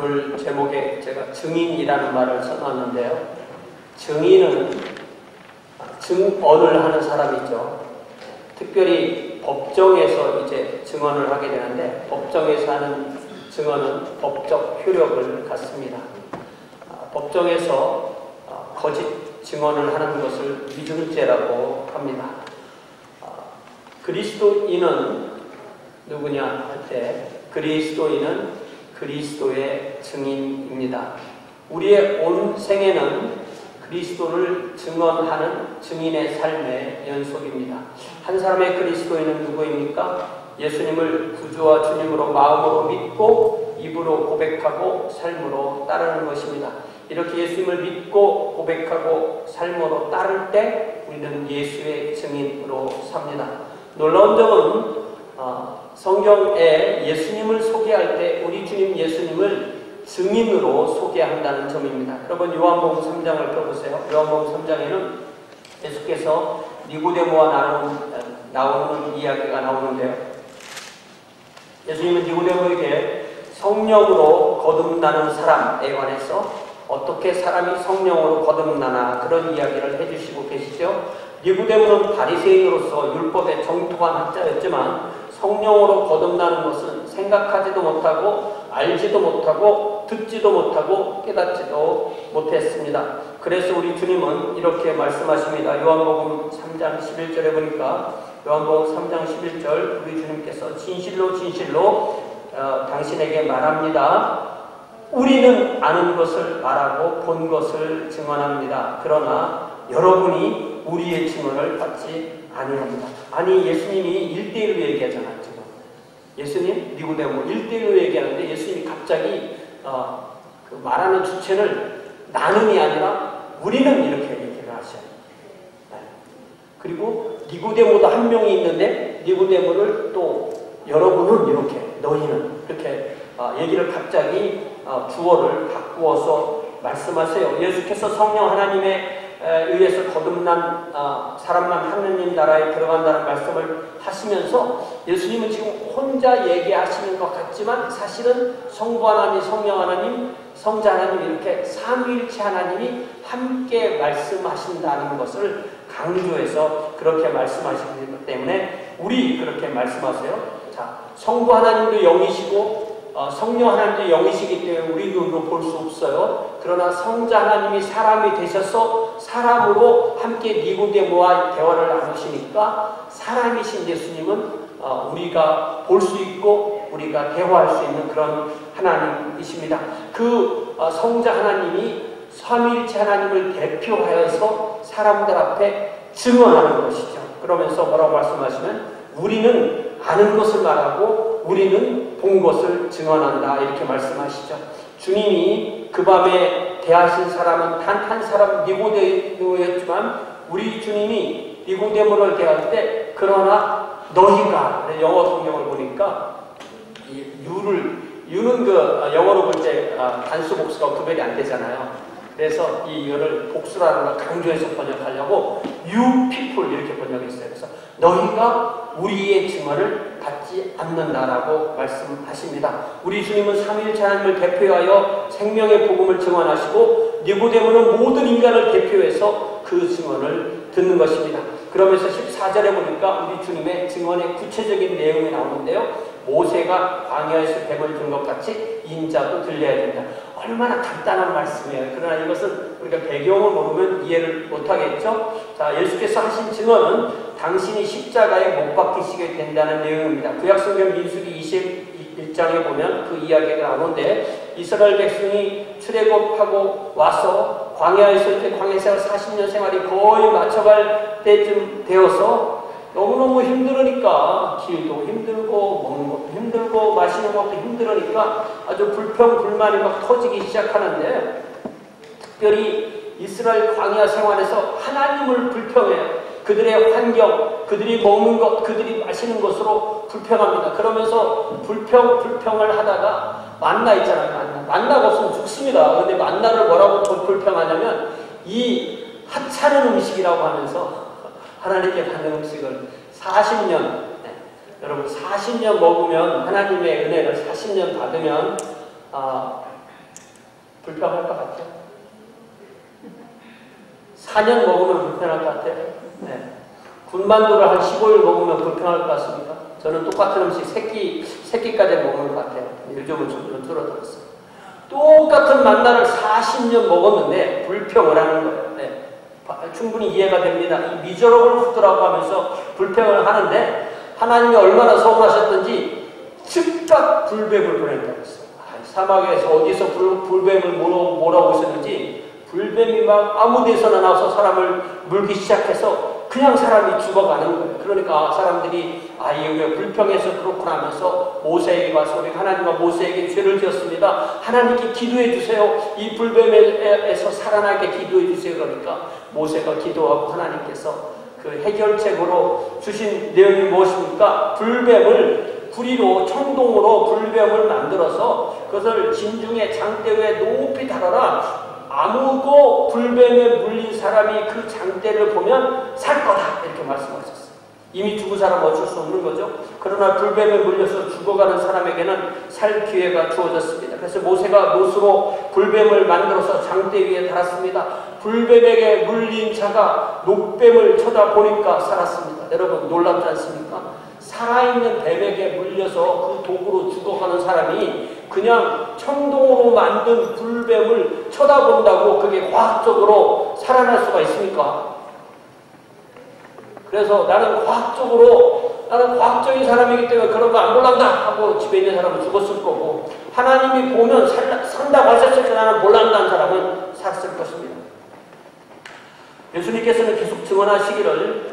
오늘 제목에 제가 증인이라는 말을 써놨는데요. 증인은 증언을 하는 사람이죠. 특별히 법정에서 이제 증언을 하게 되는데, 법정에서 하는 증언은 법적 효력을 갖습니다. 법정에서 거짓 증언을 하는 것을 위증죄라고 합니다. 그리스도인은 누구냐 할 때, 그리스도인은 그리스도의 증인입니다. 우리의 온 생애는 그리스도를 증언하는 증인의 삶의 연속입니다. 한 사람의 그리스도인은 누구입니까? 예수님을 구주와 주님으로 마음으로 믿고 입으로 고백하고 삶으로 따르는 것입니다. 이렇게 예수님을 믿고 고백하고 삶으로 따를 때 우리는 예수의 증인으로 삽니다. 놀라운 점은 성경에 예수님을 소개할 때 우리 주님 예수님을 증인으로 소개한다는 점입니다. 여러분 요한복음 3장을 펴보세요. 요한복음 3장에는 예수께서 니고데모와 나오는 이야기가 나오는데요. 예수님은 니고데모에게 성령으로 거듭나는 사람에 관해서 어떻게 사람이 성령으로 거듭나나 그런 이야기를 해주시고 계시죠. 니고데모는 바리새인으로서 율법에 정통한 학자였지만 성령으로 거듭나는 것은 생각하지도 못하고 알지도 못하고 듣지도 못하고 깨닫지도 못했습니다. 그래서 우리 주님은 이렇게 말씀하십니다. 요한복음 3장 11절에 보니까 요한복음 3장 11절 우리 주님께서 진실로 진실로 당신에게 말합니다. 우리는 아는 것을 말하고 본 것을 증언합니다. 그러나 여러분이 우리의 증언을 받지 아니합니다. 아니 예수님이 1대1로 얘기하잖아요. 지금 예수님 니고데모 1대1로 얘기하는데 예수님이 갑자기 그 말하는 주체를 나눔이 아니라 우리는 이렇게 얘기를 하셔요. 네. 그리고 니고데모도 한 명이 있는데 니고데모를 또 여러분은 이렇게 너희는 이렇게 얘기를 갑자기 주어를 바꾸어서 말씀하세요. 예수께서 성령 하나님의 의해서 거듭난 사람만 하느님 나라에 들어간다는 말씀을 하시면서 예수님은 지금 혼자 얘기하시는 것 같지만 사실은 성부 하나님, 성령 하나님, 성자 하나님 이렇게 삼위일체 하나님이 함께 말씀하신다는 것을 강조해서 그렇게 말씀하시기 때문에 우리 그렇게 말씀하세요. 자, 성부 하나님도 영이시고 성령 하나님도 영이시기 때문에 우리 눈으로 볼 수 없어요. 그러나 성자 하나님이 사람이 되셔서 사람으로 함께 니고데모와 대화를 나누시니까 사람이신 예수님은 우리가 볼 수 있고 우리가 대화할 수 있는 그런 하나님이십니다. 그 성자 하나님이 삼위일체 하나님을 대표하여서 사람들 앞에 증언하는 것이죠. 그러면서 뭐라고 말씀하시면 우리는 아는 것을 말하고 우리는 본 것을 증언한다 이렇게 말씀하시죠. 주님이 그 밤에 대하신 사람은 단 한 사람 니고데모였지만 우리 주님이 니고데모를 대할 때 그러나 너희가 영어 성경을 보니까 유는 그 영어로 볼 때 단수 복수가 구별이 안 되잖아요. 그래서 이 유를 복수라는 걸 강조해서 번역하려고 you people 이렇게 번역했어요. 그래서 너희가 우리의 증언을 받지 않는다라고 말씀하십니다. 우리 주님은 삼위일체 하나님을 대표하여 생명의 복음을 증언하시고 니고데모는 모든 인간을 대표해서 그 증언을 듣는 것입니다. 그러면서 14절에 보니까 우리 주님의 증언의 구체적인 내용이 나오는데요. 모세가 광야에서 뱀을 든 것 같이 인자도 들려야 된다. 얼마나 간단한 말씀이에요. 그러나 이것은 우리가 배경을 모르면 이해를 못하겠죠. 자, 예수께서 하신 증언은 당신이 십자가에 못 박히시게 된다는 내용입니다. 구약성경 민수기 21장에 보면 그 이야기가 나오는데 이스라엘 백성이 출애굽하고 와서 광야에서 광야생활 40년 생활이 거의 맞춰갈 때쯤 되어서 너무너무 힘들으니까 길도 힘들고 먹는 것도 힘들고 마시는 것도 힘들으니까 아주 불평불만이 막 터지기 시작하는데 특별히 이스라엘 광야 생활에서 하나님을 불평해요. 그들의 환경, 그들이 먹는 것, 그들이 마시는 것으로 불평합니다. 그러면서 불평을 하다가 만나 있잖아요. 만나가 없으면 죽습니다. 그런데 만나를 뭐라고 불평하냐면 이 하찮은 음식이라고 하면서 하나님께 받는 음식을 40년 여러분 40년 먹으면 하나님의 은혜를 40년 받으면 불평할 것 같죠? 4년 먹으면 불편할 것 같아요. 네. 군만두를 한 15일 먹으면 불편할 것 같습니다. 저는 똑같은 음식 새끼까지 먹는 것 같아요. 요즘은 좀 줄어들었어요. 똑같은 만나를 40년 먹었는데 불평을 하는 거예요. 네. 충분히 이해가 됩니다. 이 미저러블 푸드라고 하면서 불평을 하는데 하나님이 얼마나 서운하셨던지 즉각 불뱀을 보냈다고 했어요. 사막에서 어디서 불뱀을 몰아오고 있었는지 불뱀이 막 아무 데서나 나와서 사람을 물기 시작해서 그냥 사람이 죽어가는 거예요. 그러니까 사람들이 여기가 불평해서 그렇구나 하면서 모세에게 와서 우리 하나님과 모세에게 죄를 지었습니다. 하나님께 기도해 주세요. 이 불뱀에서 살아나게 기도해 주세요. 그러니까 모세가 기도하고 하나님께서 그 해결책으로 주신 내용이 무엇입니까? 불뱀을 구리로 청동으로 불뱀을 만들어서 그것을 진중에 장대 위에 높이 달아라. 아무도 불뱀에 물린 사람이 그 장대를 보면 살 거다 이렇게 말씀하셨어요. 이미 죽은 사람은 어쩔 수 없는 거죠. 그러나 불뱀에 물려서 죽어가는 사람에게는 살 기회가 주어졌습니다. 그래서 모세가 노수로 불뱀을 만들어서 장대 위에 달았습니다. 불뱀에게 물린 자가 녹뱀을 쳐다보니까 살았습니다. 여러분 놀랍지 않습니까? 살아있는 뱀에게 물려서 그 독으로 죽어가는 사람이 그냥 청동으로 만든 불뱀을 쳐다본다고 그게 과학적으로 살아날 수가 있습니까? 그래서 나는 과학적인 사람이기 때문에 그런 거 안 몰란다 하고 집에 있는 사람은 죽었을 거고 하나님이 보면 산다고 하셨을 때 나는 몰란다는 사람은 샀을 것입니다. 예수님께서는 계속 증언하시기를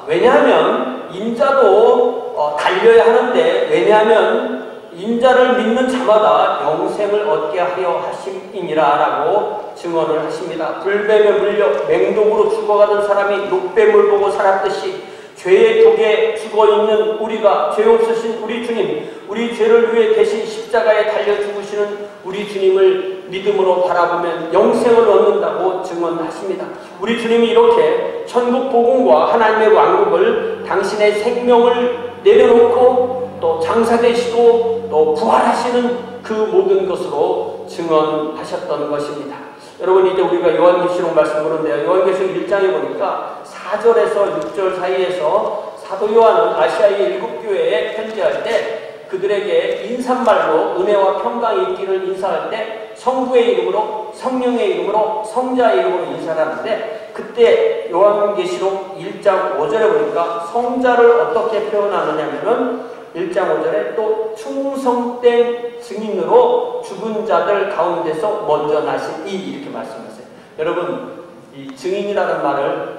왜냐하면 인자도 달려야 하는데 왜냐하면 인자를 믿는 자마다 영생을 얻게 하려 하심이니라 라고 증언을 하십니다. 불뱀에 물려 맹독으로 죽어가던 사람이 녹뱀을 보고 살았듯이 죄의 독에 죽어있는 우리가 죄 없으신 우리 주님, 우리 죄를 위해 대신 십자가에 달려 죽으시는 우리 주님을 믿음으로 바라보면 영생을 얻는다고 증언하십니다. 우리 주님이 이렇게 천국 복음과 하나님의 왕국을 당신의 생명을 내려놓고 또 장사되시고 또 부활하시는 그 모든 것으로 증언하셨던 것입니다. 여러분 이제 우리가 요한계시록 말씀 보는데요. 요한계시록 1장에 보니까 4절에서 6절 사이에서 사도 요한은 아시아의 7교회에 편지할 때 그들에게 인사말로 은혜와 평강이 있기를 인사할 때 성부의 이름으로 성령의 이름으로 성자의 이름으로 인사를 하는데 그때 요한계시록 1장 5절에 보니까 성자를 어떻게 표현하느냐면은 1장 5절에 또 충성된 증인으로 죽은 자들 가운데서 먼저 나신 이 이렇게 말씀하세요. 여러분 이 증인이라는 말을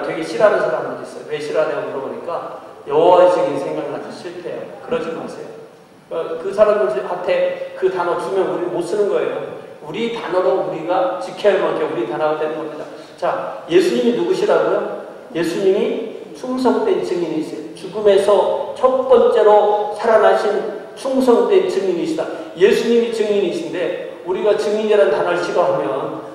되게 싫어하는 사람들이 있어요. 왜 싫어하냐고 물어보니까 여호와의 증인 생각나서 싫대요. 그러지 마세요. 그 사람들한테 그 단어 주면 우리 못 쓰는 거예요. 우리 단어로 우리가 지켜야 할 만큼 우리 단어가 되는 겁니다. 자, 예수님이 누구시라고요? 예수님이 충성된 증인이세요. 죽음에서 첫 번째로 살아나신 충성된 증인이시다. 예수님이 증인이신데 우리가 증인이라는 단어를 싫어하면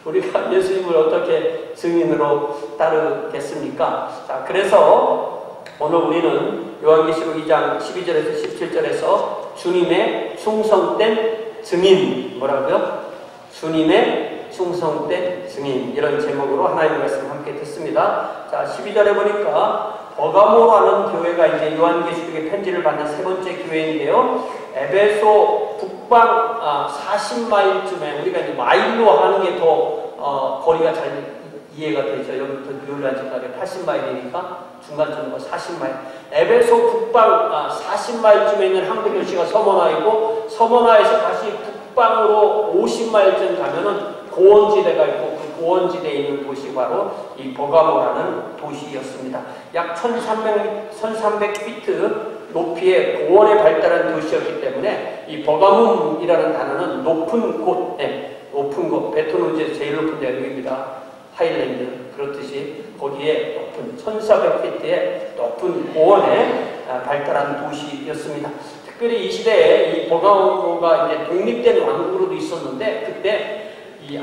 우리가 예수님을 어떻게 증인으로 따르겠습니까? 자, 그래서 오늘 우리는 요한계시록 2장 12절에서 17절에서 주님의 충성된 증인 뭐라고요? 주님의 충성된 증인 이런 제목으로 하나님의 말씀을 함께 듣습니다. 자, 12절에 보니까 버가모라는 교회가 이제 요한계시록의 편지를 받는 세 번째 교회인데요. 에베소 북방 40마일쯤에 우리가 이제 마일로 하는 게 더 거리가 잘 이해가 되죠. 여기부터 뉴올리안스까지 80마일이니까 중간쯤 40마일. 에베소 북방 40마일쯤에 있는 한국 도시가 서머나이고 서머나에서 다시 북방으로 50마일쯤 가면은 고원지대가 있고 그 고원지대에 있는 도시 바로 이 버가모라는 도시였습니다. 약 1300피트 높이의 고원에 발달한 도시였기 때문에 이 버가문이라는 단어는 높은 곳, 높은 곳, 베토누즈에서 제일 높은 데가 여기입니다. 하일랜드 그렇듯이 거기에 높은 1400피트의 높은 고원에 발달한 도시였습니다. 특별히 이 시대에 이 버가모가 이제 독립된 왕국으로도 있었는데 그때 이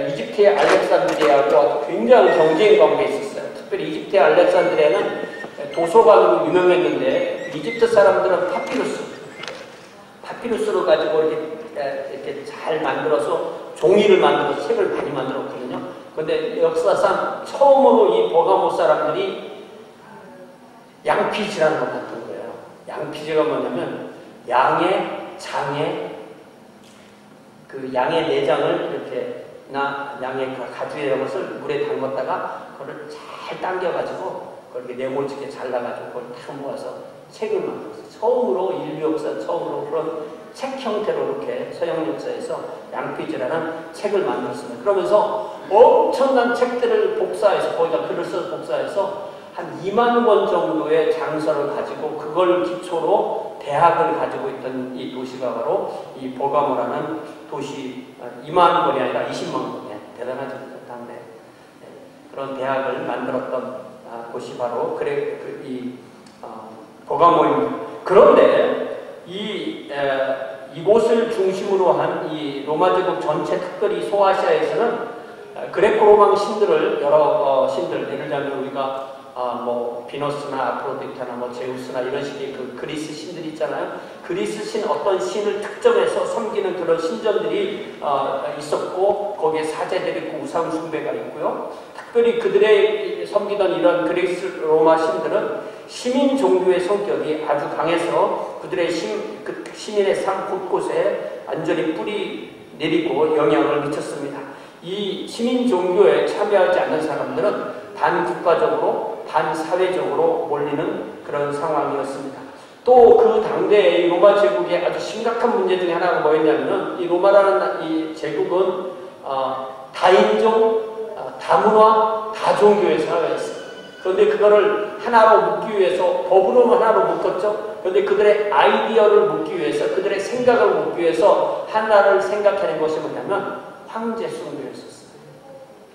이집트의 알렉산드리아하고 굉장히 경쟁 관계에 있었어요. 특별히 이집트의 알렉산드리아는 도서관으로 유명했는데 이집트 사람들은 파피루스를 가지고 이렇게 이렇게 잘 만들어서 종이를 만들어서 책을 많이 만들었거든요. 근데 역사상 처음으로 이 버가모 사람들이 양피지라는 걸 만든 거예요. 양피지가 뭐냐면 양의 장에 그 양의 내장을 이렇게 양의 가죽 이런 것을 물에 담갔다가 그걸 잘 당겨가지고 그렇게 네모지게 잘라가지고 그걸 다 모아서 책을 만들었어요. 처음으로 인류 역사 처음으로 그런 책 형태로 이렇게 서양 역사에서 양피지라는 책을 만들었습니다. 그러면서 엄청난 책들을 복사해서 거기다 글을 써서 복사해서 한 2만 권 정도의 장서를 가지고 그걸 기초로 대학을 가지고 있던 이 도시가 바로 이 버가모라는 도시 2만 권이 아니라 20만 권 대단하죠. 당대 그런 대학을 만들었던 곳이 바로 버가모입니다. 그런데 이곳을 중심으로 한 이 로마 제국 전체 특별히 소아시아에서는 그레코로망 신들을 여러 신들 예를 들면 우리가 뭐 비너스나 아프로디테나 뭐 제우스나 이런 식의 그 그리스 신들이 있잖아요. 그리스 신 어떤 신을 특정해서 섬기는 그런 신전들이 있었고 거기에 사제들이 있고 우상 숭배가 있고요. 특별히 그들의 섬기던 이런 그리스 로마 신들은 시민 종교의 성격이 아주 강해서 그들의 시민의 삶 곳곳에 완전히 뿌리 내리고 영향을 미쳤습니다. 이 시민 종교에 참여하지 않는 사람들은 반국가적으로 반사회적으로 몰리는 그런 상황이었습니다. 또 그 당대의 로마 제국의 아주 심각한 문제 중에 하나가 뭐였냐면 이 로마라는 이 제국은 다인종, 다문화, 다종교의 사회였어요. 그런데 그거를 하나로 묶기 위해서 법으로는 하나로 묶었죠. 그런데 그들의 아이디어를 묶기 위해서 그들의 생각을 묶기 위해서 하나를 생각하는 것이 뭐냐면 황제 숭배였었어요.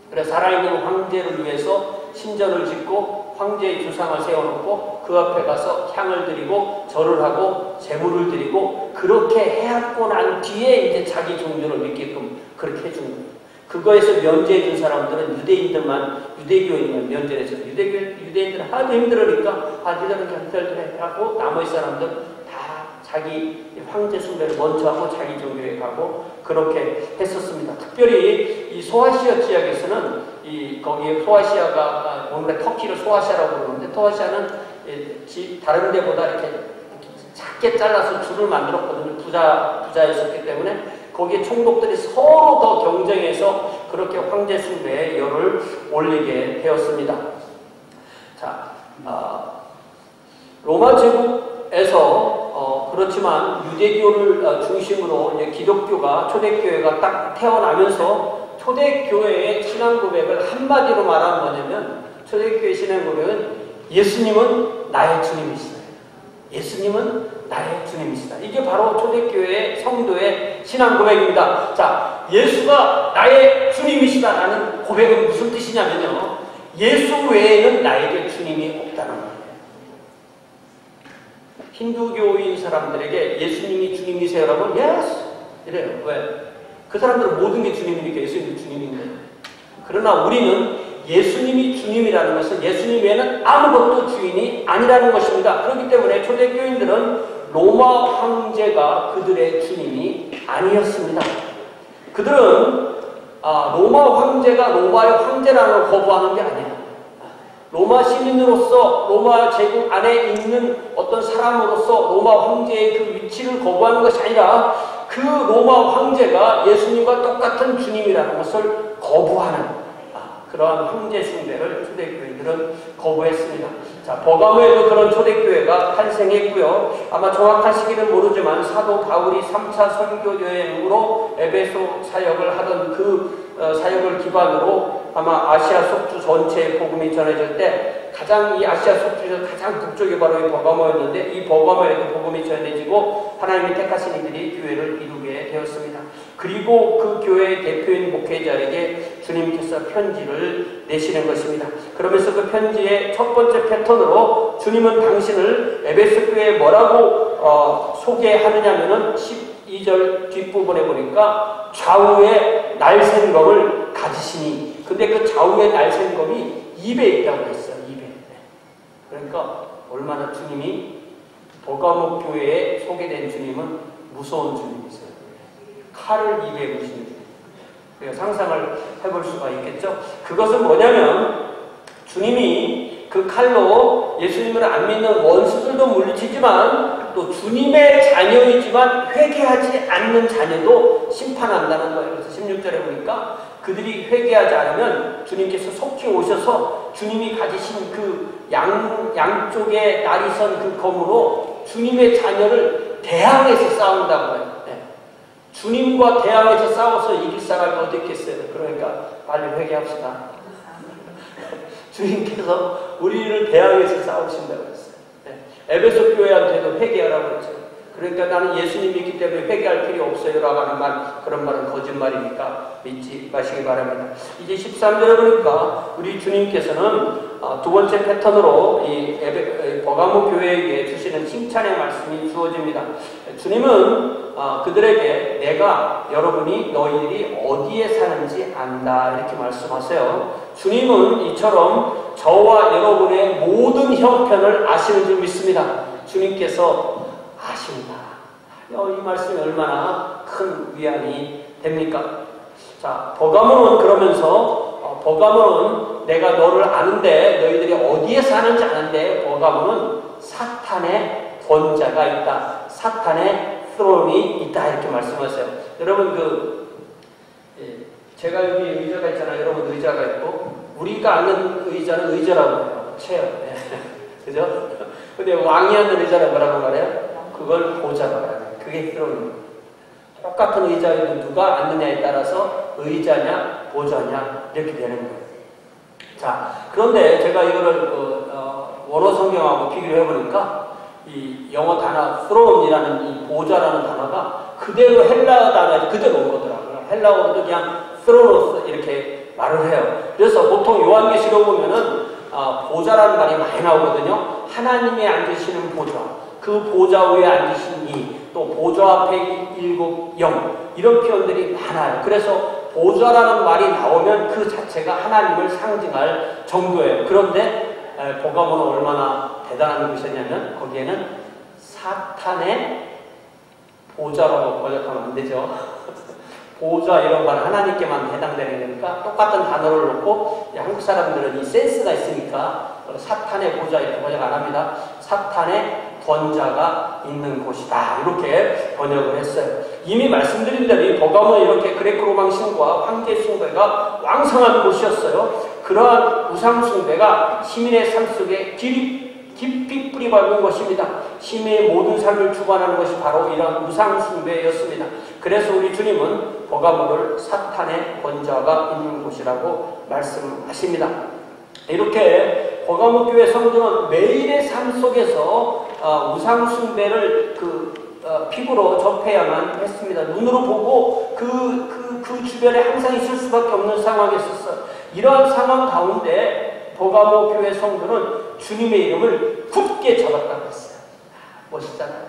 그래서 살아있는 황제를 위해서 신전을 짓고 황제의 주상을 세워놓고 그 앞에 가서 향을 드리고 절을 하고 제물을 드리고 그렇게 해왔고 난 뒤에 이제 자기 종교를 믿게끔 그렇게 해준 거예요. 그거에서 면제해준 사람들은 유대교인만 면제를 했어요. 유대인들은 하도 힘들으니까 니들은 견절들 하고 나머지 사람들 다 자기 황제 숭배를 먼저 하고 자기 종교에 가고 그렇게 했었습니다. 특별히 이 소아시아 지역에서는 거기에 소아시아가 오늘의 터키를 소아시아라고 부르는데 소아시아는 다른 데보다 이렇게 작게 잘라서 줄을 만들었거든요. 부자였었기 때문에 거기에 총독들이 서로 더 경쟁해서 그렇게 황제 숭배에 열을 올리게 되었습니다. 자, 로마 제국에서 그렇지만 유대교를 중심으로 이제 기독교가 초대교회가 딱 태어나면서 초대교회의 신앙 고백을 한마디로 말하면 뭐냐면 초대교회 신앙 고백은 예수님은 나의 주님이시다. 예수님은 나의 주님이시다. 이게 바로 초대교회의 성도의 신앙 고백입니다. 자, 예수가 나의 주님이시다라는 고백은 무슨 뜻이냐면요. 예수 외에는 나에게 주님이 없다는 거예요. 힌두교인 사람들에게 예수님이 주님이세요라고 예스 이래요. 왜? 그 사람들은 모든 게 주님이니까 예수님이 주님인데. 그러나 우리는 예수님이 주님이라는 것은 예수님 외에는 아무것도 주인이 아니라는 것입니다. 그렇기 때문에 초대교인들은 로마 황제가 그들의 주님이 아니었습니다. 그들은 로마 황제가 로마의 황제라는 걸 거부하는 게 아니에요. 로마 시민으로서 로마 제국 안에 있는 어떤 사람으로서 로마 황제의 그 위치를 거부하는 것이 아니라 그 로마 황제가 예수님과 똑같은 주님이라는 것을 거부하는 그러한 황제 숭배를 초대교회들은 거부했습니다. 자, 버가모에도 그런 초대교회가 탄생했고요. 아마 정확한 시기는 모르지만 사도 바울이 3차 선교 여행으로 에베소 사역을 하던 그 사역을 기반으로 아마 아시아 속주 전체에 복음이 전해질 때 가장 이 아시아 속주에서 가장 북쪽이 바로 이 버가모였는데 이 버가모에도 복음이 전해지고 하나님이 택하신 이들이 교회를 이루게 되었습니다. 그리고 그 교회의 대표인 목회자에게 주님께서 편지를 내시는 것입니다. 그러면서 그 편지의 첫 번째 패턴으로 주님은 당신을 에베소 교회에 뭐라고 소개하느냐면은 12절 뒷부분에 보니까 좌우에 날쌘검을 가지시니 근데 그 좌우에 날쌘검이 입에 있다고 했어요. 입에. 그러니까 얼마나 주님이 버가모 교회에 소개된 주님은 무서운 주님이세요. 칼을 입에 무시는 우리가 상상을 해볼 수가 있겠죠. 그것은 뭐냐면 주님이 그 칼로 예수님을 안 믿는 원수들도 물리치지만 또 주님의 자녀이지만 회개하지 않는 자녀도 심판한다는 거예요. 그래서 16절에 보니까 그들이 회개하지 않으면 주님께서 속히 오셔서 주님이 가지신 그 양쪽에 날이 선 그 검으로 주님의 자녀를 대항해서 싸운다고 해요. 네. 주님과 대항해서 싸워서 이길 사람이 어디 있겠어요. 그러니까 빨리 회개합시다. 주님께서 우리를 대항해서 싸우신다고 했어요. 네. 에베소 교회한테도 회개하라고 했죠. 그러니까 나는 예수님 믿기 때문에 회개할 필요 없어요 라고 하는 말, 그런 말은 거짓말이니까 믿지 마시기 바랍니다. 이제 13절에 보니까 우리 주님께서는 두 번째 패턴으로 이 버가모 교회에게 주시는 칭찬의 말씀이 주어집니다. 주님은 그들에게 내가 여러분이 너희들이 어디에 사는지 안다 이렇게 말씀하세요. 주님은 이처럼 저와 여러분의 모든 형편을 아시는 줄 믿습니다. 주님께서 아십니다. 이 말씀이 얼마나 큰 위안이 됩니까? 자, 버가모는 그러면서 버가모는 내가 너를 아는데 너희들이 어디에 사는지 아는데 버가모는 사탄의 권자가 있다. 사탄의 스론이 있다 이렇게 말씀하세요. 여러분 제가 여기 의자가 있잖아요. 여러분 의자가 있고 우리가 앉는 의자는 의자라고 해요. 체어. 그죠? 근데 왕이 앉는 의자는 뭐라고 말해요? 그걸 보자고 말해요. 그게 스론입니다. 똑같은 의자에 누가 앉느냐에 따라서 의자냐 보좌냐 이렇게 되는 거예요. 자, 그런데 제가 이거를 원어 성경하고 비교를 해보니까 이 영어 단어 throne이라는 이 보좌라는 단어가 그대로 헬라어 단어에 그대로 온 거더라고요. 헬라어도 그냥 thronos 이렇게 말을 해요. 그래서 보통 요한계시록 보면은 보좌라는 말이 많이 나오거든요. 하나님이 앉으시는 보좌, 그 보좌 위에 앉으신 이, 또 보좌 앞에 일곱 영, 이런 표현들이 많아요. 그래서 보좌라는 말이 나오면 그 자체가 하나님을 상징할 정도예요. 그런데 버가모는 얼마나 대단한 것이냐면 거기에는 사탄의 보좌라고 번역하면 안 되죠. 보좌 이런 건 하나님께만 해당되는 거니까 똑같은 단어를 놓고 한국 사람들은 이 센스가 있으니까 사탄의 보좌 이렇게 번역 안 합니다. 사탄의 권자가 있는 곳이다. 이렇게 번역을 했어요. 이미 말씀드린 대로 이 버가모는 이렇게 그레코 로마 신과 황제 숭배가 왕성한 곳이었어요. 그러한 우상 숭배가 시민의 삶 속에 깊이 뿌리 박은 것입니다. 시민의 모든 삶을 주관하는 것이 바로 이러한 우상 숭배였습니다. 그래서 우리 주님은 버가모를 사탄의 권자가 있는 곳이라고 말씀하십니다. 이렇게 버가모 교회 성도는 매일의 삶 속에서 우상 숭배를 피부로 접해야만 했습니다. 눈으로 보고 그 주변에 항상 있을 수밖에 없는 상황이 있었어요. 이러한 상황 가운데 버가모 교회 성도는 주님의 이름을 굳게 잡았다고 했어요. 멋있잖아요.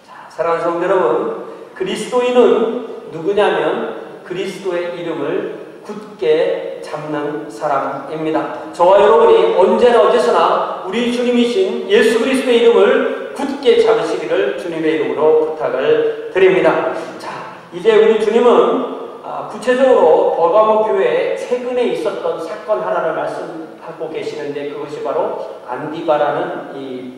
자, 사랑하는 성도 여러분, 그리스도인은 누구냐면 그리스도의 이름을 굳게 잡는 사람입니다. 저와 여러분이 언제나 어디서나 우리 주님이신 예수 그리스도의 이름을 굳게 잡으시기를 주님의 이름으로 부탁을 드립니다. 자, 이제 우리 주님은 구체적으로 버가모 교회에 최근에 있었던 사건 하나를 말씀하고 계시는데 그것이 바로 안디바라는 이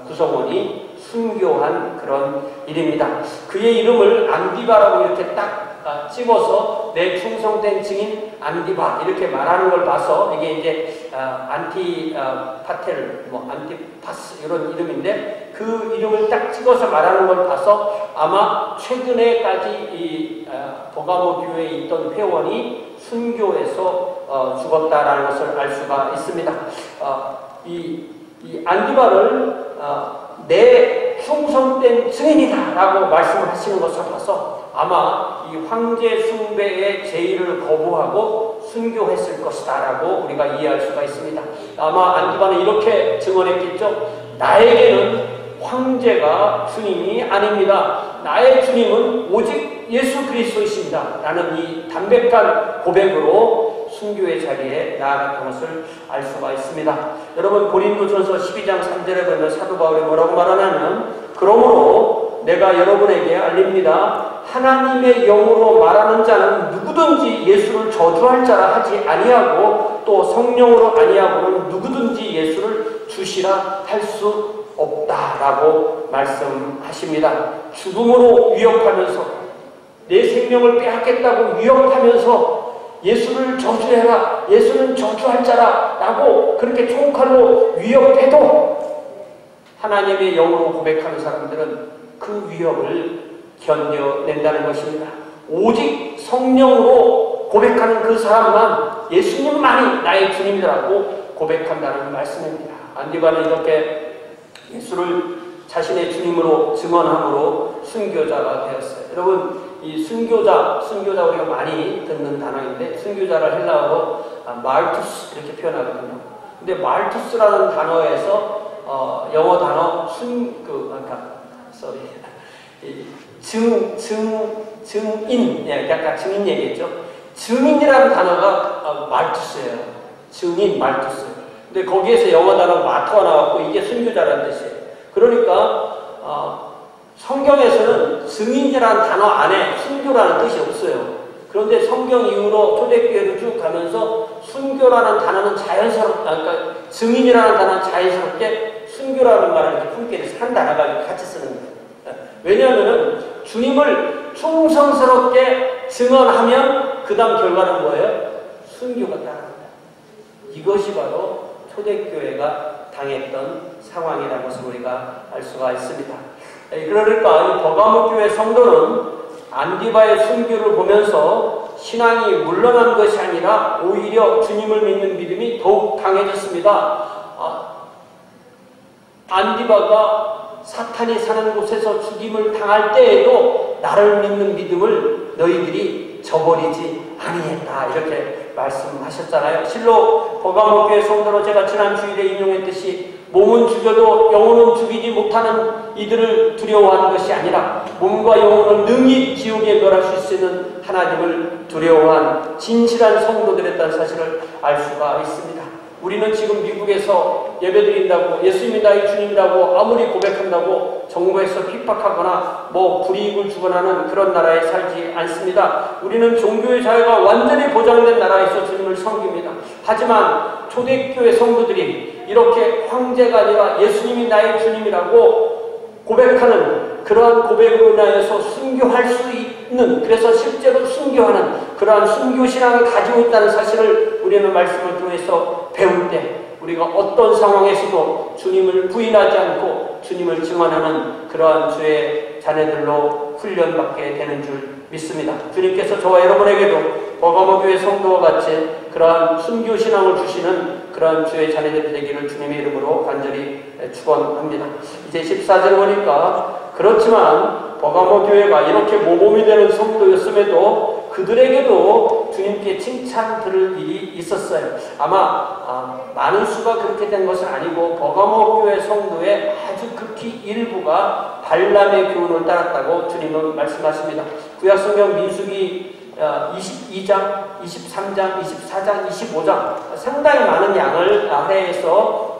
구성원이 순교한 그런 일입니다. 그의 이름을 안디바라고 이렇게 딱 찍어서 내 충성된 증인 안디바 이렇게 말하는 걸 봐서 이게 이제 안티파텔, 안티파스 이런 이름인데 그 이름을 딱 찍어서 말하는 걸 봐서 아마 최근에까지 이 버가모 교회에 있던 회원이 순교해서 죽었다라는 것을 알 수가 있습니다. 이 안디바를 내 충성된 증인이다라고 말씀을 하시는 것을 봐서 아마 이 황제 숭배의 제의를 거부하고 순교했을 것이다라고 우리가 이해할 수가 있습니다. 아마 안디바는 이렇게 증언했겠죠. 나에게는 황제가 주님이 아닙니다. 나의 주님은 오직 예수 그리스도이십니다. 라는 이 담백한 고백으로 순교의 자리에 나아갔던 것을 알 수가 있습니다. 여러분 고린도전서 12장 3절에 보면 사도 바울이 뭐라고 말하냐면 그러므로 내가 여러분에게 알립니다. 하나님의 영으로 말하는 자는 누구든지 예수를 저주할 자라 하지 아니하고 또 성령으로 아니하고는 누구든지 예수를 주시라 할 수 없다라고 말씀하십니다. 죽음으로 위협하면서 내 생명을 빼앗겠다고 위협하면서 예수를 저주해라, 예수는 저주할 자라 라고 그렇게 총칼로 위협해도 하나님의 영으로 고백하는 사람들은 그 위협을 견뎌낸다는 것입니다. 오직 성령으로 고백하는 그 사람만 예수님만이 나의 주님이라고 고백한다는 말씀입니다. 안디바는 이렇게 예수를 자신의 주님으로 증언함으로 순교자가 되었어요. 여러분, 이 순교자 우리가 많이 듣는 단어인데 순교자를 헬라어로 말투스 이렇게 표현하거든요. 근데 말투스라는 단어에서 영어 단어 증인, 약간 증인 얘기했죠. 증인이라는 단어가 말투스예요. 증인, 말투스. 근데 거기에서 영어 단어 마토가 나왔고 이게 순교자라는 뜻이에요. 그러니까 성경에서는 증인이라는 단어 안에 순교라는 뜻이 없어요. 그런데 성경 이후로 초대교회를 쭉 가면서 순교라는 단어는 그러니까 증인이라는 단어는 자연스럽게 순교라는 말을 이렇게 품게 돼서 한 단어가 같이 쓰는 거예요. 왜냐하면 주님을 충성스럽게 증언하면 그 다음 결과는 뭐예요? 순교가 따릅니다. 이것이 바로 초대교회가 당했던 상황이라는 것을 우리가 알 수가 있습니다. 그러니까 이 버가모 교회 성도는 안디바의 순교를 보면서 신앙이 물러난 것이 아니라 오히려 주님을 믿는 믿음이 더욱 강해졌습니다. 안디바가 사탄이 사는 곳에서 죽임을 당할 때에도 나를 믿는 믿음을 너희들이 저버리지 아니했다 이렇게 말씀하셨잖아요. 실로 버가모 교회 성도로 제가 지난 주일에 인용했듯이 몸은 죽여도 영혼은 죽이지 못하는 이들을 두려워하는 것이 아니라 몸과 영혼을 능히 지옥에 멸할 수 있는 하나님을 두려워한 진실한 성도들이었다는 사실을 알 수가 있습니다. 우리는 지금 미국에서 예배드린다고 예수님이 나의 주님이라고 아무리 고백한다고 정부에서 핍박하거나 불이익을 주거나는 그런 나라에 살지 않습니다. 우리는 종교의 자유가 완전히 보장된 나라에서 주님을 섬깁니다. 하지만 초대교회 성도들이 이렇게 황제가 아니라 예수님이 나의 주님이라고 고백하는 그러한 고백으로 인하여서 순교할 수 있는, 그래서 실제로 순교하는 그러한 순교신앙을 가지고 있다는 사실을 우리는 말씀을 통해서 배울 때 우리가 어떤 상황에서도 주님을 부인하지 않고 주님을 증언하는 그러한 주의 자녀들로 훈련받게 되는 줄 믿습니다. 주님께서 저와 여러분에게도 버가모 교회 성도와 같이 그러한 순교신앙을 주시는 그러한 주의 자녀들이 되기를 주님의 이름으로 간절히 축원합니다. 이제 14절 보니까 그렇지만 버가모 교회가 이렇게 모범이 되는 성도였음에도 그들에게도 주님께 칭찬 들을 일이 있었어요. 아마 많은 수가 그렇게 된 것은 아니고 버가모 교회 성도의 아주 극히 일부가 발람의 교훈을 따랐다고 주님은 말씀하십니다. 구약성경 민수기 22장, 23장, 24장, 25장 상당히 많은 양을 아래에서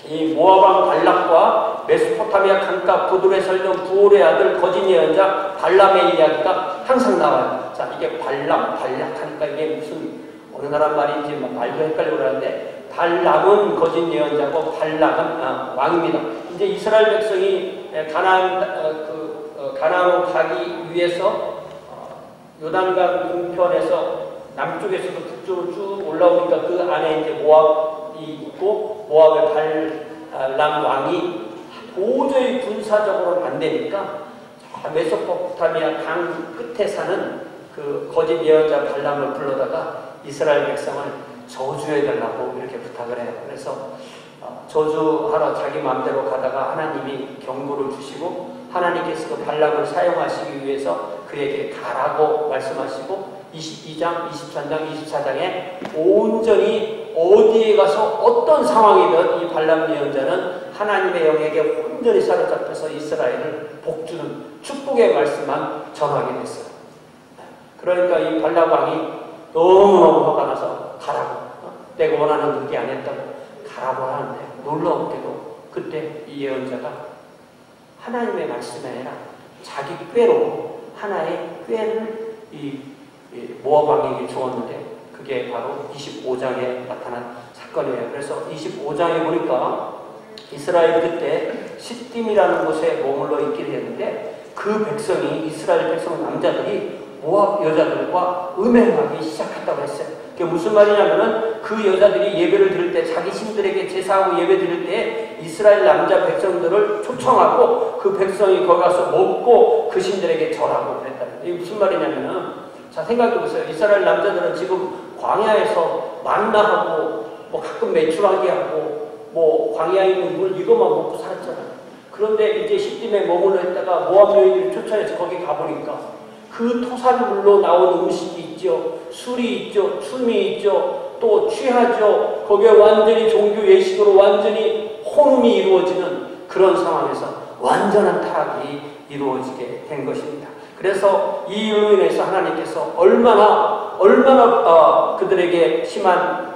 이 모압왕 발락과 메소포타미아 강가 부들에 살던 부올의 아들 거짓 예언자 발람의 이야기가 항상 나와요. 자, 이게 발락 하니까 이게 무슨 어느 나라 말인지 말도 헷갈리고 그러는데 발람은 거짓 예언자고 발락은 왕입니다. 이제 이스라엘 백성이 가나안으로 가기 위해서 요단강 동편에서 남쪽에서도 북쪽으로 쭉 올라오니까 그 안에 이제 모압이 있고 모압의 발람 왕이 도저히 군사적으로는 안 되니까 메소포타미아 강 끝에 사는 그 거짓 예언자 발람을 불러다가 이스라엘 백성을 저주해달라고 이렇게 부탁을 해요. 그래서 저주하러 자기 마음대로 가다가 하나님이 경고를 주시고 하나님께서 그 발람을 사용하시기 위해서 그에게 가라고 말씀하시고 22장, 23장, 24장에 온전히 어디에 가서 어떤 상황이든 이 발람 예언자는 하나님의 영에게 온전히 사로잡혀서 이스라엘을 복주는 축복의 말씀만 전하게 됐어요. 그러니까 이 발람 왕이 너무너무 화가 나서 가라고, 내가 원하는 그게 아니었다고 가라고 하는데 놀라웠게도 그때 이 예언자가 하나님의 말씀이 아니라 자기 꾀로 하나의 꾀를 이 모압 왕에게 주었는데 그게 바로 25장에 나타난 사건이에요. 그래서 25장에 보니까 이스라엘이 그때 시딤이라는 곳에 머물러 있기를 했는데 그 백성이 이스라엘 백성 남자들이 모압 여자들과 음행하기 시작했다고 했어요. 그게 무슨 말이냐면은 그 여자들이 예배를 드릴 때 자기 신들에게 제사하고 예배 드릴 때 이스라엘 남자 백성들을 초청하고 그 백성이 거기 가서 먹고 그 신들에게 절하고 그랬다는 거예요. 이게 무슨 말이냐면은 자 생각해 보세요. 이스라엘 남자들은 지금 광야에서 만나하고 뭐 가끔 메추라기 하고 뭐 광야에 있는 물 이것만 먹고 살았잖아요. 그런데 이제 시딤에 머물러 있다가 모압 여인들이 쫓아내서 거기 가보니까 그 토산물로 나온 음식이 있죠. 술이 있죠. 춤이 있죠. 또 취하죠. 거기에 완전히 종교 예식으로 완전히 혼음이 이루어지는 그런 상황에서 완전한 타락이 이루어지게 된 것입니다. 그래서 이 일로 인해서 하나님께서 얼마나 그들에게 심한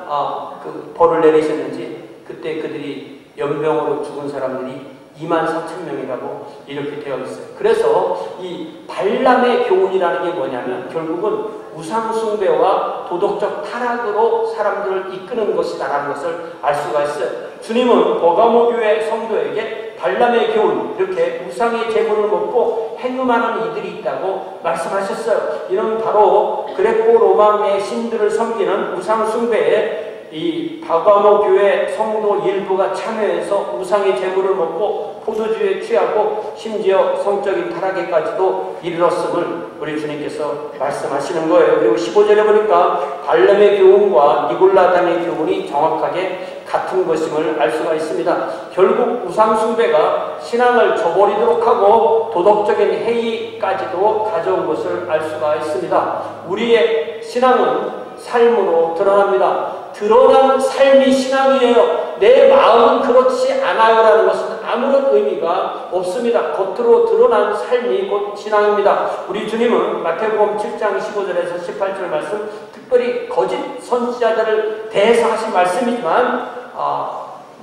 그 벌을 내리셨는지 그때 그들이 연병으로 죽은 사람들이 24,000명이라고 이렇게 되어 있어요. 그래서 이 발람의 교훈이라는 게 뭐냐면 결국은 우상숭배와 도덕적 타락으로 사람들을 이끄는 것이다라는 것을 알 수가 있어요. 주님은 버가모 교회 성도에게 발람의 교훈, 이렇게 우상의 제물을 먹고 행음하는 이들이 있다고 말씀하셨어요. 이는 바로 그레코 로마의 신들을 섬기는 우상숭배에 이 버가모 교회 성도 일부가 참여해서 우상의 제물을 먹고 포도주에 취하고 심지어 성적인 타락에까지도 이르렀음을 우리 주님께서 말씀하시는 거예요. 그리고 15절에 보니까 발람의 교훈과 니골라단의 교훈이 정확하게 같은 것임을 알 수가 있습니다. 결국 우상숭배가 신앙을 저버리도록 하고 도덕적인 해이까지도 가져온 것을 알 수가 있습니다. 우리의 신앙은 삶으로 드러납니다. 드러난 삶이 신앙이에요. 내 마음은 그렇지 않아요라는 것은 아무런 의미가 없습니다. 겉으로 드러난 삶이 곧 신앙입니다. 우리 주님은 마태복음 7장 15절에서 18절 말씀, 특별히 거짓 선지자들을 대해서 하신 말씀이지만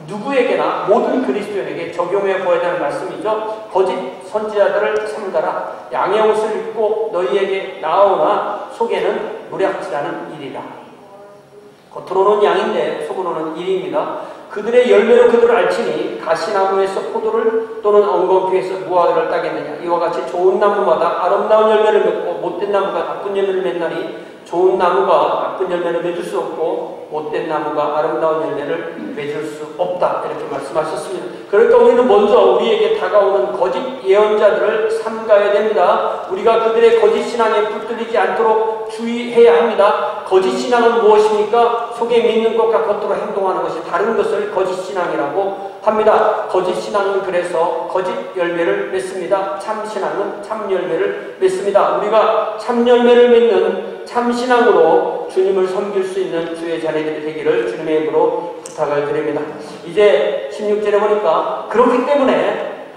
누구에게나 모든 그리스도인에게 적용해 보아야 되는 말씀이죠. 거짓 선지자들을 삼가라. 양의 옷을 입고 너희에게 나오나 속에는 무략질하는 일이라. 겉으로는 양인데 속으로는 일입니다. 그들의 열매로 그들을 알지니 가시나무에서 포도를 또는 엉겅퀴에서 무화과를 따겠느냐. 이와 같이 좋은 나무마다 아름다운 열매를 맺고 못된 나무가 나쁜 열매를 맺나니 좋은 나무가 나쁜 열매를 맺을 수 없고 못된 나무가 아름다운 열매를 맺을 수 없다. 이렇게 말씀하셨습니다. 그러니까 우리는 먼저 우리에게 다가오는 거짓 예언자들을 삼가야 됩니다. 우리가 그들의 거짓 신앙에 붙들리지 않도록 주의해야 합니다. 거짓 신앙은 무엇입니까? 속에 믿는 것과 겉으로 행동하는 것이 다른 것을 거짓 신앙이라고 합니다. 거짓 신앙은 그래서 거짓 열매를 맺습니다. 참 신앙은 참 열매를 맺습니다. 우리가 참 열매를 맺는 참 신앙으로 주님을 섬길 수 있는 주의 자녀들이 되기를 주님의 이름으로 부탁을 드립니다. 이제 16절에 보니까 그렇기 때문에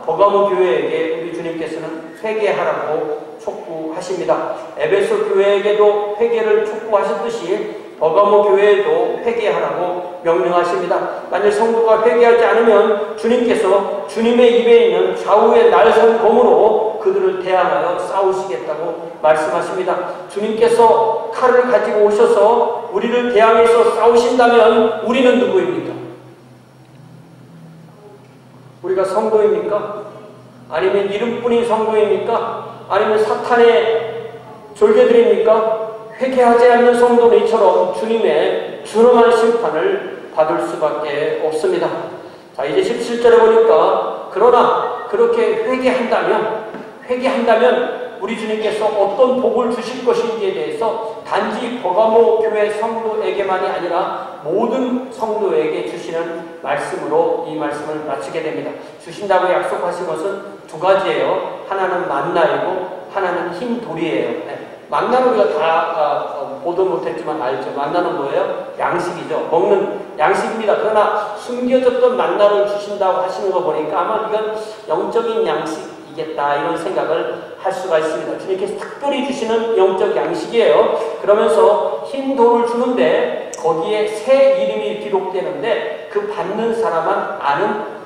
버가모 교회에게 우리 주님께서는 회개하라고 촉구하십니다. 에베소 교회에게도 회개를 촉구하셨듯이 버가모 교회에도 회개하라고 명령하십니다. 만약 성도가 회개하지 않으면 주님께서 주님의 입에 있는 좌우의 날선 검으로 그들을 대항하여 싸우시겠다고 말씀하십니다. 주님께서 칼을 가지고 오셔서 우리를 대항해서 싸우신다면 우리는 누구입니까? 우리가 성도입니까? 아니면 이름뿐인 성도입니까? 아니면 사탄의 졸개들입니까? 회개하지 않는 성도는 이처럼 주님의 준엄한 심판을 받을 수밖에 없습니다. 자, 이제 17절에 보니까 그러나 그렇게 회개한다면 우리 주님께서 어떤 복을 주실 것인지에 대해서 단지 버가모 교회 성도에게만이 아니라 모든 성도에게 주시는 말씀으로 이 말씀을 마치게 됩니다. 주신다고 약속하신 것은 두 가지예요. 하나는 만나이고 하나는 흰 돌이에요. 만나는 우리가 다 보도 못했지만 알죠. 만나는 뭐예요? 양식이죠. 먹는 양식입니다. 그러나 숨겨졌던 만나를 주신다고 하시는 거 보니까 아마 이건 영적인 양식이겠다 이런 생각을 할 수가 있습니다. 주님께서 특별히 주시는 영적 양식이에요. 그러면서 흰 돌을 주는데 거기에 새 이름이 기록되는데 그 받는 사람만 아는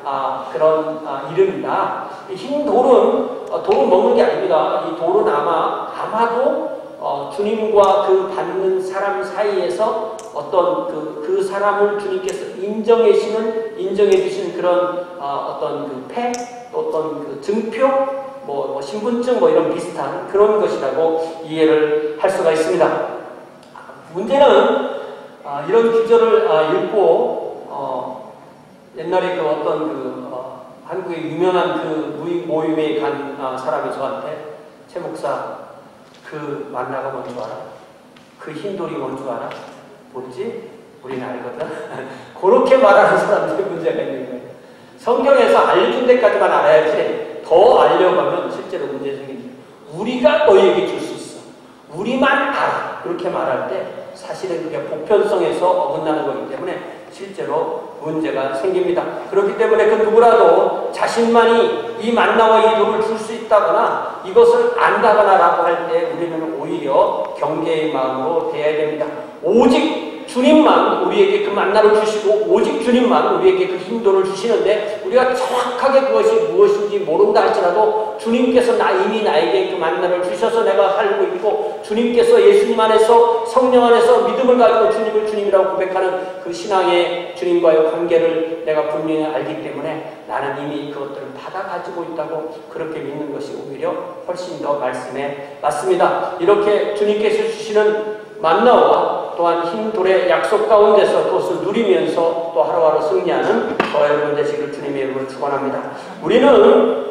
그런 이름이다. 흰 돌은 먹는 게 아닙니다. 이 돌은 아마 아마도 주님과 그 받는 사람 사이에서 어떤 그 사람을 주님께서 인정해 주시는 그런 어떤 그 패, 또 어떤 그 증표, 뭐 신분증 이런 비슷한 그런 것이라고 이해를 할 수가 있습니다. 문제는 이런 기절을 읽고 옛날에 그 어떤 한국의 유명한 그 모임에 간 사람이 저한테 최 목사 그 만나가 뭔 줄 알아? 그 흰돌이 뭔 줄 알아? 뭐지? 우리는 알거든. 그렇게 말하는 사람들이 문제가 있는 거예요. 성경에서 알려준 데까지만 알아야지 더 알려가면 실제로 문제 생깁니다. 우리가 너희에게 줄 수 있어. 우리만 알아. 그렇게 말할 때 사실은 그게 보편성에서 어긋나는 거기 때문에 실제로 문제가 생깁니다. 그렇기 때문에 그 누구라도 자신만이 이 만나와 이 돌을 줄 수 있다거나 이것을 안다거나라고 할 때 우리는 오히려 경계의 마음으로 대해야 됩니다. 오직 주님만 우리에게 그 만나를 주시고 오직 주님만 우리에게 그 힘도를 주시는데 우리가 정확하게 그것이 무엇인지 모른다 할지라도 주님께서 이미 나에게 그 만나를 주셔서 내가 살고 있고 주님께서 예수님 안에서 성령 안에서 믿음을 가지고 주님을 주님이라고 고백하는 그 신앙의 주님과의 관계를 내가 분명히 알기 때문에 나는 이미 그것들을 받아 가지고 있다고 그렇게 믿는 것이 오히려 훨씬 더 말씀에 맞습니다. 이렇게 주님께서 주시는 만나와 또한 흰 돌의 약속 가운데서 그것을 누리면서 또 하루하루 승리하는 저와 여러분 되시기를 주님의 이름으로 축원합니다. 우리는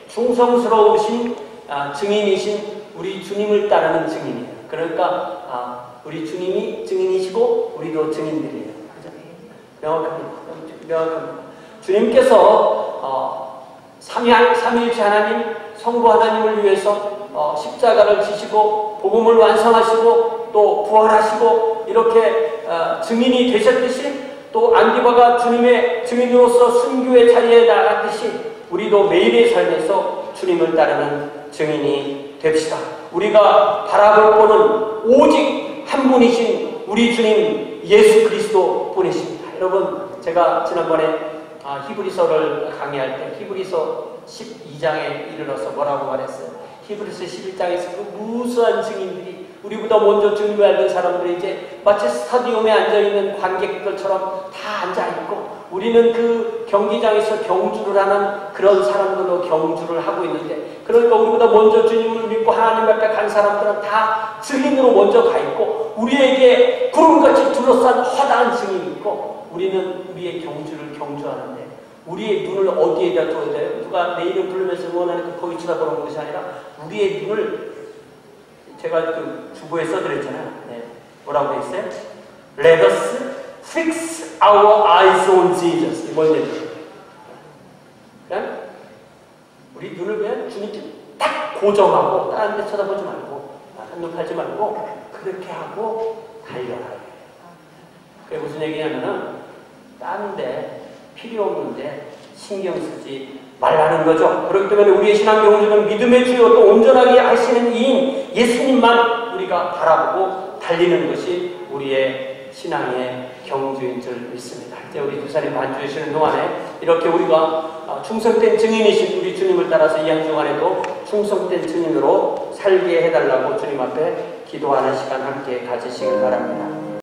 충성스러우신 증인이신 우리 주님을 따르는 증인이에요. 그러니까 우리 주님이 증인이시고 우리도 증인들이에요. 명확합니다. 주님께서 삼위일체 하나님, 성부 하나님을 위해서 십자가를 지시고 복음을 완성하시고 또 부활하시고 이렇게 증인이 되셨듯이 또 안디바가 주님의 증인으로서 순교의 자리에 나갔듯이 우리도 매일의 삶에서 주님을 따르는 증인이 됩시다. 우리가 바라볼 분은 오직 한 분이신 우리 주님 예수 그리스도 분이십니다. 여러분, 제가 지난번에 히브리서를 강의할 때 히브리서 12장에 이르러서 뭐라고 말했어요? 히브리서 11장에서 그 무수한 증인들이 우리보다 먼저 주님을 알던 사람들이 이제 마치 스타디움에 앉아있는 관객들처럼 다 앉아있고 우리는 그 경기장에서 경주를 하는 그런 사람들로 경주를 하고 있는데 그러니까 우리보다 먼저 주님을 믿고 하나님 앞에 간 사람들은 다 증인으로 먼저 가 있고 우리에게 구름같이 둘러싼 허다한 증인이 있고 우리는 우리의 경주를 경주하는데 우리의 눈을 어디에다 둬야 돼요? 누가 내 이름 부르면서 응원하니까 거기 쳐다보는 것이 아니라 우리의 눈을 제가 그 주보에 써드렸잖아요. 네. 뭐라고 돼 있어요? Let us fix our eyes on Jesus. 뭔 얘기예요? 그냥 우리 눈을 그냥 주님께 딱 고정하고 다른 데 쳐다보지 말고 한눈 팔지 말고 그렇게 하고 달려라. 그게 무슨 얘기냐면은 다른 데 필요 없는데 신경 쓰지 말라는 거죠. 그렇기 때문에 우리의 신앙 경주는 믿음의 주요 또 온전하게 하시는 이인 예수님만 우리가 바라보고 달리는 것이 우리의 신앙의 경주인 줄 믿습니다. 이제 우리 두 사람이 반주해 주시는 동안에 이렇게 우리가 충성된 증인이신 우리 주님을 따라서 이 한 주간에도 충성된 증인으로 살게 해달라고 주님 앞에 기도하는 시간 함께 가지시길 바랍니다.